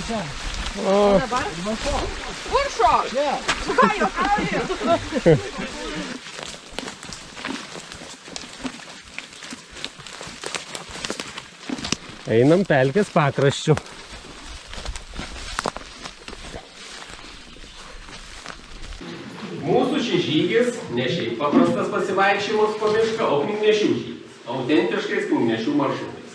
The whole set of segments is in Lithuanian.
Čia. O, Kur šok? Čia. Ką juokauji? einam pelkės pakraščiu. Mūsų šis žygis ne šiaip paprastas pasivaikščiojimas po mišką, o knygnešių žygis, autentiškais knygnešių maršrutais.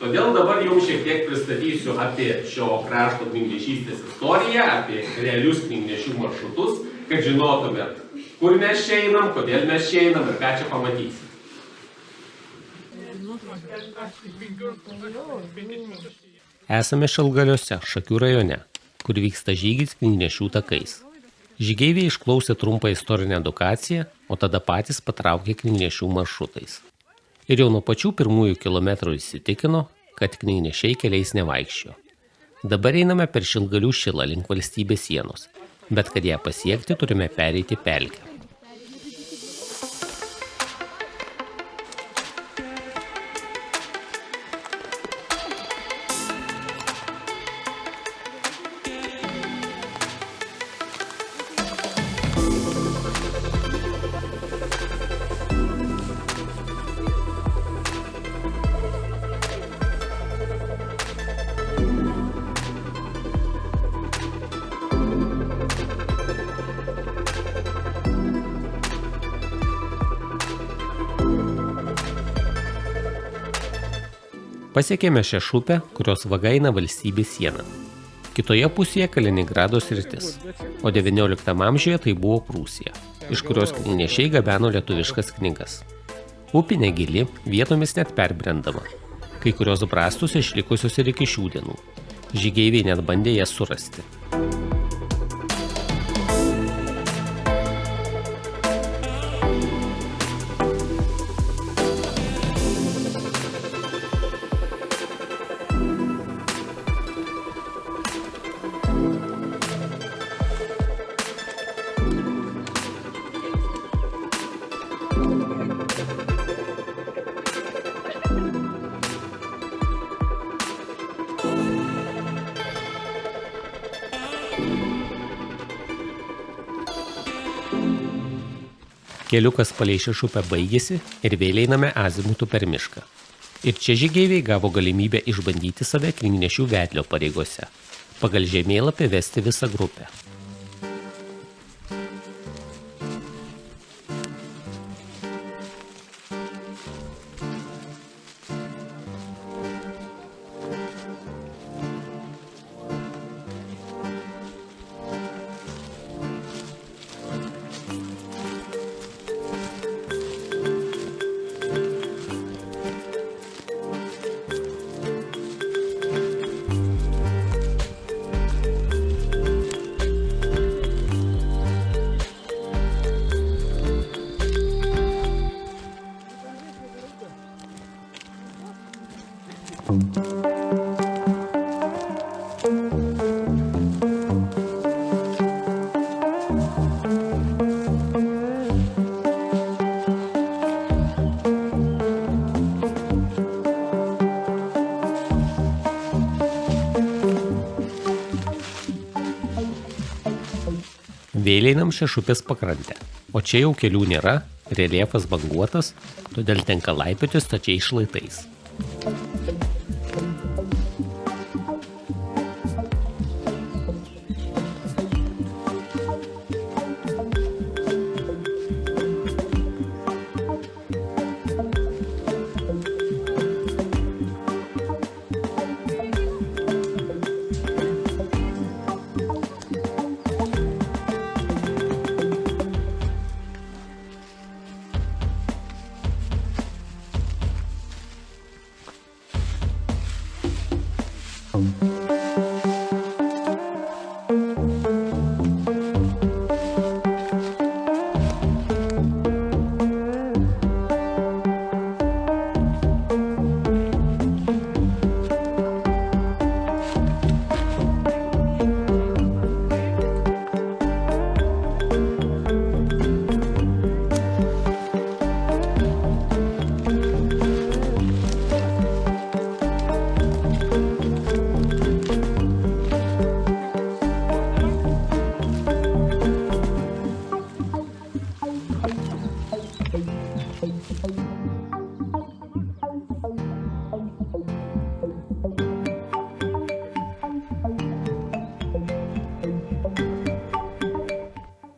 Todėl dabar jums šiek tiek pristatysiu apie šio krašto knygnešystės istoriją, apie realius knygnešių maršrutus, kad žinotumėt, kur mes čia einam, kodėl mes čia einam ir ką čia pamatysim. Esame Šalgaliuose, Šakių rajone, kur vyksta žygis knygnešių takais. Žygeiviai išklausė trumpą istorinę edukaciją, o tada patys patraukė knygnešių maršrutais. Ir jau nuo pačių pirmųjų kilometrų įsitikino, kad knygnešiai keliais nevaikščiojo. Dabar einame per Šilgalių šilą link valstybės sienos, bet kad ją pasiekti, turime pereiti pelkę. Pasiekėme Šešupę, kurios vaga eina valstybės sieną. Kitoje pusėje Kaliningrado sritis, o XIX amžiuje tai buvo Prūsija, iš kurios knygnešiai gabeno lietuviškas knygas. Upė negili, vietomis net perbrendama. Kai kurios brastos išlikusios ir iki šių dienų. Žygeiviai net bandė jas surasti. Keliukas palei Šešupę baigėsi ir vėl einame azimutu per mišką. Ir čia žygeiviai gavo galimybę išbandyti save knygnešių vedlio pareigose. Pagal žemėlapį vesti visą grupę. Vėl einam Šešupės pakrantę, o čia jau kelių nėra, reljefas banguotas, todėl tenka laipioti stačiais šlaitais.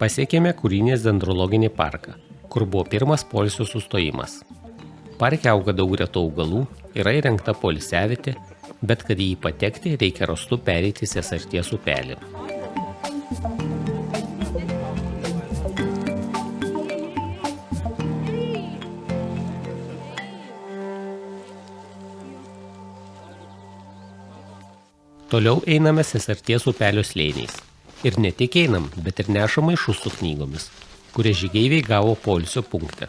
Pasiekėme Kūrynės dendrologinį parką, kur buvo pirmas poilsio sustojimas. Parke auga daug retų augalų, yra įrengta poilsiavietė, bet kad į jį patekti reikia rastu pereiti Sesarties upelį. Toliau einame Sesarties upelio slėniais. Ir ne tik einam, bet ir nešam maišus su knygomis, kurias žygeiviai gavo poilsio punkte.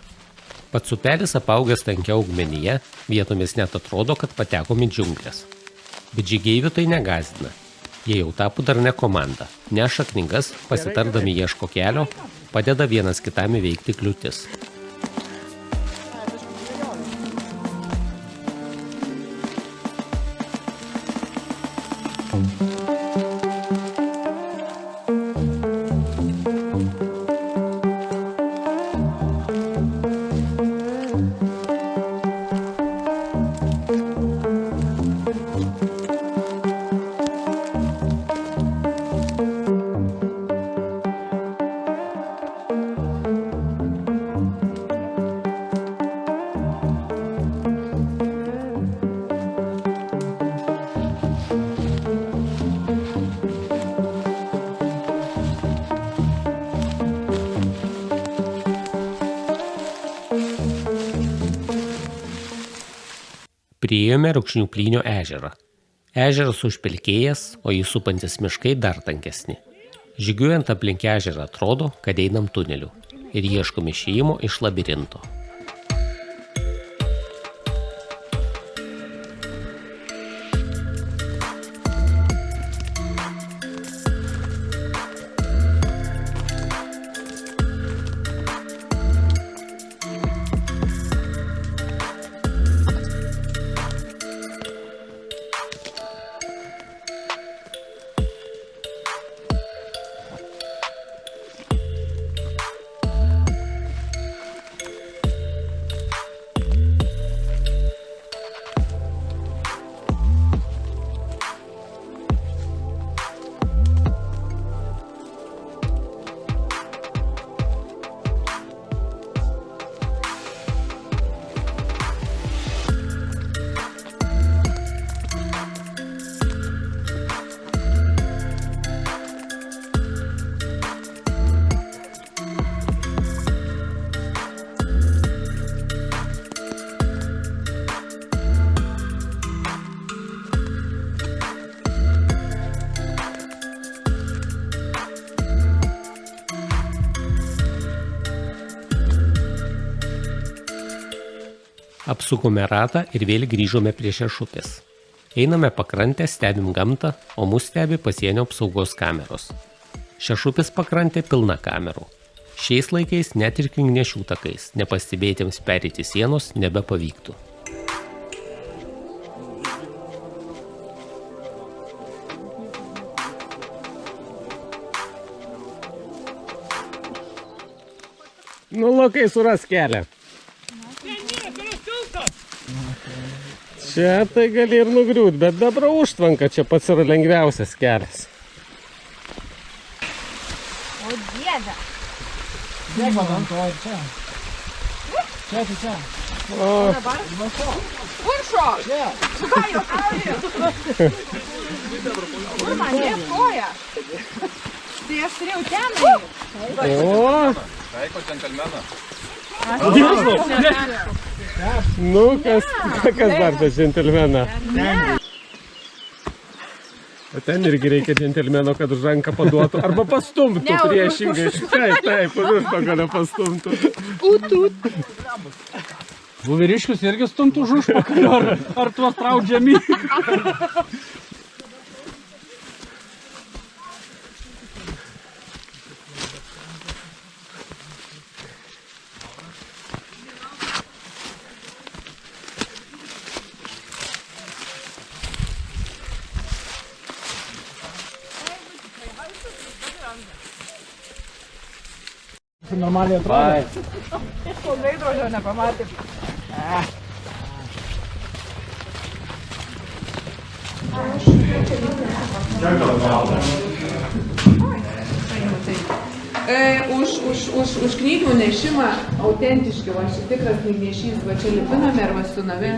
Pats upelis apaugęs tankia augmenyje, vietomis net atrodo, kad patekom į džiunglės. Bet žygeivių tai negąsdina. Jie jau tapo darnia komanda, neša knygas, pasitardami ieško kelio, padeda vienas kitam įveikti kliūtis. Priėjome Rukšnių ežerą. Ežeras užpelkėjęs, o jį supantis miškai dar tankesni. Žygiuojant aplink ežerą atrodo, kad einam tuneliu ir ieškom išėjimo iš labirinto. Apsukome ratą ir vėl grįžome prie Šešupės. Einame pakrantę, stebim gamtą, o mus stebi pasienio apsaugos kameros. Šešupės pakrantė pilna kamerų. Šiais laikais net ir knygnešių takais nepastebėtiems pereiti sienos nebepavyktų. Nu, Lukai, suras kelią. Čia tai gali ir nugriūt, bet dabar užtvanka čia pats yra lengviausias kelias. O dieve. Dėk man to ir čia. Čia. O, Dabar? Kur šok? Tu ką juokauji? Kur man dėt koja? Tai aš turėjau ten eiti. o, Taiko džentelmeną. nu kas dar tas džentelmena? O ten irgi reikia džentelmeno, kad už ranką paduotų arba pastumtų Ne, už priešingai. Taip, už užpakalio pastumtų. Vyriškius irgi stumtų už užpakalio, ar tuos traudžiami. Normaliai atrodo. Veidrodžio nepamatė. už knygų nešimą autentiški, va šis tikras knygnešys, va čia lipiname ir va su nave.